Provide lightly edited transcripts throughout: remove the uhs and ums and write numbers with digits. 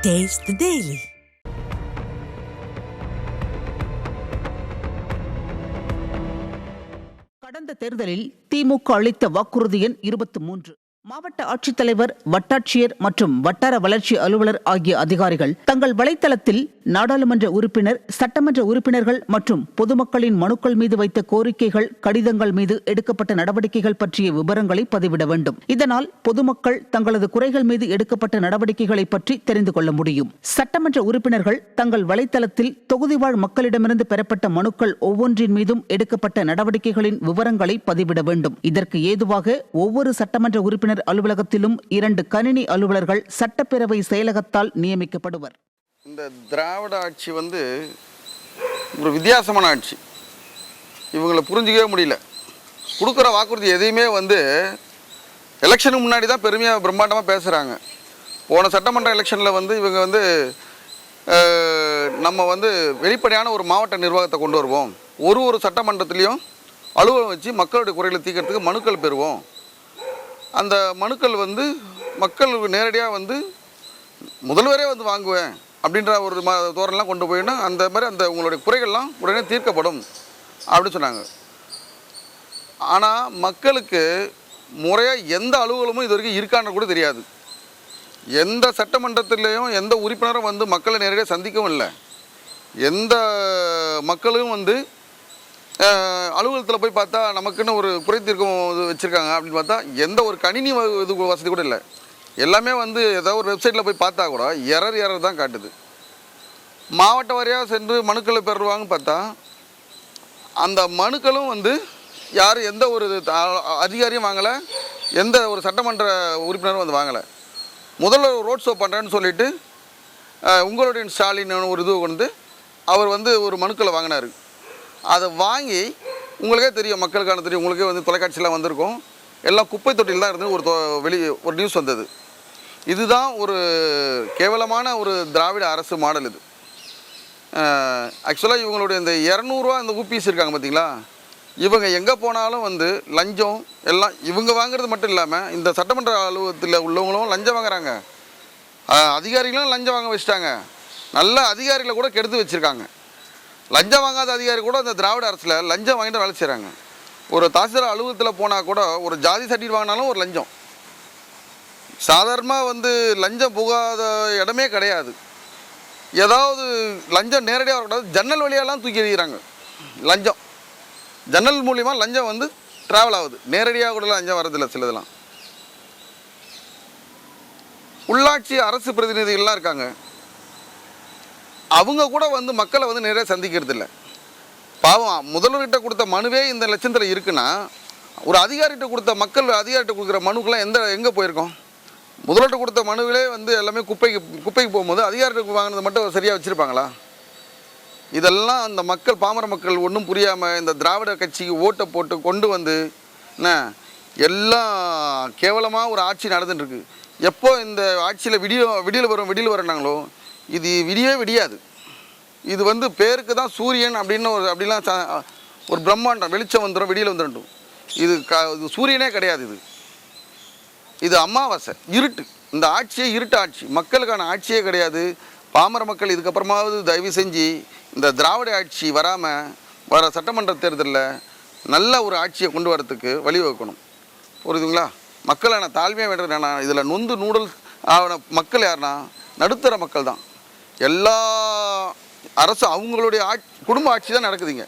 Taste the Daily. கடந்த தேர்தலில் திமுக அளித்த வாக்குறுதி எண் 23. மாவட்ட ஆட்சித்தலைவர், வட்டாட்சியர் மற்றும் வட்டார வளர்ச்சி அலுவலர் ஆகிய அதிகாரிகள் தங்கள் வலைத்தளத்தில் நாடாளுமன்ற உறுப்பினர், சட்டமன்ற உறுப்பினர்கள் மற்றும் பொதுமக்களின் மனுக்கள் மீது வைத்த கோரிக்கைகள், கடிதங்கள் மீது எடுக்கப்பட்ட நடவடிக்கைகள் பற்றிய விவரங்களை பதிவிட வேண்டும். இதனால் பொதுமக்கள் தங்களது குறைகள் மீது எடுக்கப்பட்ட நடவடிக்கைகளை பற்றி தெரிந்து கொள்ள முடியும். சட்டமன்ற உறுப்பினர்கள் தங்கள் வலைத்தளத்தில் தொகுதிவாழ் மக்களிடமிருந்து பெறப்பட்ட மனுக்கள் ஒவ்வொன்றின் மீதும் எடுக்கப்பட்ட நடவடிக்கைகளின் விவரங்களை பதிவிட வேண்டும். இதற்கு ஏதுவாக ஒவ்வொரு சட்டமன்ற உறுப்பினர் அலுவலகத்திலும் 2 கணினி அலுவலர்கள் சட்டப்பேரவை செயலகத்தால் நியமிக்கப்படுவர். இந்த திராவிட ஆட்சி ஒரு வித்தியாசமான ஆட்சி. இவங்களை புரிஞ்சிக்கவே முடியல. கொடுக்குற வாக்குறுதி எதையுமே எலெக்ஷனுக்கு முன்னாடி தான் பெருமையாக பிரம்மாண்டமாக பேசுகிறாங்க. போன சட்டமன்ற எலெக்ஷனில் இவங்க நம்ம வெளிப்படையான ஒரு மாவட்ட நிர்வாகத்தை கொண்டு வருவோம், ஒரு சட்டமன்றத்திலையும் அலுவலகம் வச்சு மக்களுடைய குறைகளை தீர்க்கறதுக்கு மனுக்கள் பெறுவோம், அந்த மனுக்கள் மக்கள் நேரடியாக முதல்வரே வாங்குவேன் அப்படின்ற ஒரு தோரணெலாம் கொண்டு போயின்னா அந்த மாதிரி உங்களுடைய குறைகள்லாம் உடனே தீர்க்கப்படும் அப்படின்னு சொன்னாங்க. ஆனால் மக்களுக்கு முறையாக எந்த அலுவலகமும் இது வரைக்கும் இருக்கான்னு கூட தெரியாது. எந்த சட்டமன்றத்திலையும் எந்த உறுப்பினரும் மக்களை நேரடியாக சந்திக்கவும் இல்லை. எந்த மக்களும் அலுவலகத்தில் போய் பார்த்தா நமக்குன்னு ஒரு குறை தீர்க்கம் வச்சுருக்காங்க அப்படின்னு பார்த்தா எந்த ஒரு கணினி இது வசதி கூட இல்லை. எல்லாமே ஏதாவது ஒரு வெப்சைட்டில் போய் பார்த்தா கூட எரர் தான் காட்டுது. மாவட்ட வாரியாக சென்று மனுக்களை பெறுவாங்கன்னு பார்த்தா அந்த மனுக்களும் யாரும் எந்த ஒரு அதிகாரியும் வாங்கலை, எந்த ஒரு சட்டமன்ற உறுப்பினரும் வாங்கலை. முதல்ல ரோட் ஷோ பண்ணுறேன்னு சொல்லிவிட்டு உங்களுடைய ஸ்டாலின் ஒரு இது அவர் ஒரு மனுக்களை வாங்கினார். அதை வாங்கி உங்களுக்கே தெரியும், மக்களுக்கான தெரியும், உங்களுக்கே தொலைக்காட்சியெலாம் வந்திருக்கும், எல்லாம் குப்பை தொட்டியில் தான் இருந்து ஒரு நியூஸ் வந்தது. இதுதான் ஒரு கேவலமான ஒரு திராவிட அரசு மாடல். இது ஆக்சுவலாக இவங்களுடைய இந்த 200 ரூபா இந்த ஊபிஎஸ் இருக்காங்க பார்த்தீங்களா, இவங்க எங்கே போனாலும் லஞ்சம் எல்லாம் இவங்க வாங்குறது மட்டும் இல்லாமல் இந்த சட்டமன்ற அலுவலகத்தில் உள்ளவங்களும் லஞ்சம் வாங்குறாங்க. அதிகாரிகளும் லஞ்சம் வாங்க வச்சுட்டாங்க. நல்ல அதிகாரிகளை கூட கெடுத்து வச்சுருக்காங்க. லஞ்சம் வாங்காத அதிகாரி கூட இந்த திராவிட அரசில் லஞ்சம் வாங்கிட்டு வேலை செய்கிறாங்க. ஒரு தாசில்தார் அலுவலகத்தில் போனால் கூட ஒரு ஜாதி சர்டிஃபிகேட் வாங்கினாலும் ஒரு லஞ்சம். சாதாரணமாக லஞ்சம் போகாத இடமே கிடையாது. ஏதாவது லஞ்சம் நேரடியாக வரக்கூடாது, ஜன்னல் வழியெல்லாம் தூக்கி எறிகிறாங்க. லஞ்சம் ஜன்னல் மூலிமா லஞ்சம் ட்ராவல் ஆகுது, நேரடியாக கூட லஞ்சம் வரதில்லை. சிலதெல்லாம் உள்ளாட்சி அரசு பிரதிநிதிகள்லாம் இருக்காங்க, அவங்க கூட மக்களை நிறைய சந்திக்கிறது இல்லை. பாவம், முதல்வர்கிட்ட கொடுத்த மனுவே இந்த லட்சத்தில் இருக்குன்னா ஒரு அதிகாரிகிட்ட கொடுத்த அதிகாரிகிட்ட கொடுக்குற மனுக்கெல்லாம் எங்கே போயிருக்கோம்? முதல்வர்கிட்ட கொடுத்த மனுவிலே எல்லாமே குப்பைக்கு போகும்போது அதிகாரிகிட்ட வாங்கினது மட்டும் சரியாக வச்சுருப்பாங்களா? இதெல்லாம் அந்த மக்கள், பாமர மக்கள் ஒன்றும் புரியாமல் இந்த திராவிட கட்சிக்கு ஓட்டை போட்டு கொண்டு என்ன எல்லாம் கேவலமாக ஒரு ஆட்சி நடந்துட்டுருக்கு. எப்போ இந்த ஆட்சியில் விடியல் வரனாங்களோ இது விடியாது. இது பேருக்கு தான் சூரியன் அப்படின்னு அப்படிலாம் ஒரு பிரம்மாண்டம், வெளிச்சம் வந்துடும், விடியல் வந்துடும். இது சூரியனே கிடையாது. இது அமாவாசை, இருட்டு. இந்த ஆட்சியே இருட்டு ஆட்சி, மக்களுக்கான ஆட்சியே கிடையாது. பாமர மக்கள் இதுக்கப்புறமாவது தயவு செஞ்சு இந்த திராவிட ஆட்சி வராமல் வர சட்டமன்ற தேர்தலில் நல்ல ஒரு ஆட்சியை கொண்டு வரத்துக்கு வழிவகுக்கணும். புரியுதுங்களா? மக்களான தாழ்மையாக வேண்டது என்னன்னா, இதில் நொந்து நூடல் ஆன மக்கள் யாருன்னா நடுத்தர மக்கள் தான். எல்லா அரசு அவங்களுடைய குடும்ப ஆட்சி தான் நடக்குதுங்க.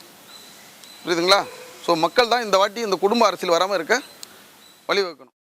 புரியுதுங்களா? ஸோ மக்கள் தான் இந்த வாட்டி இந்த குடும்ப அரசியல் வராமல் இருக்க வழிவகுக்கணும்.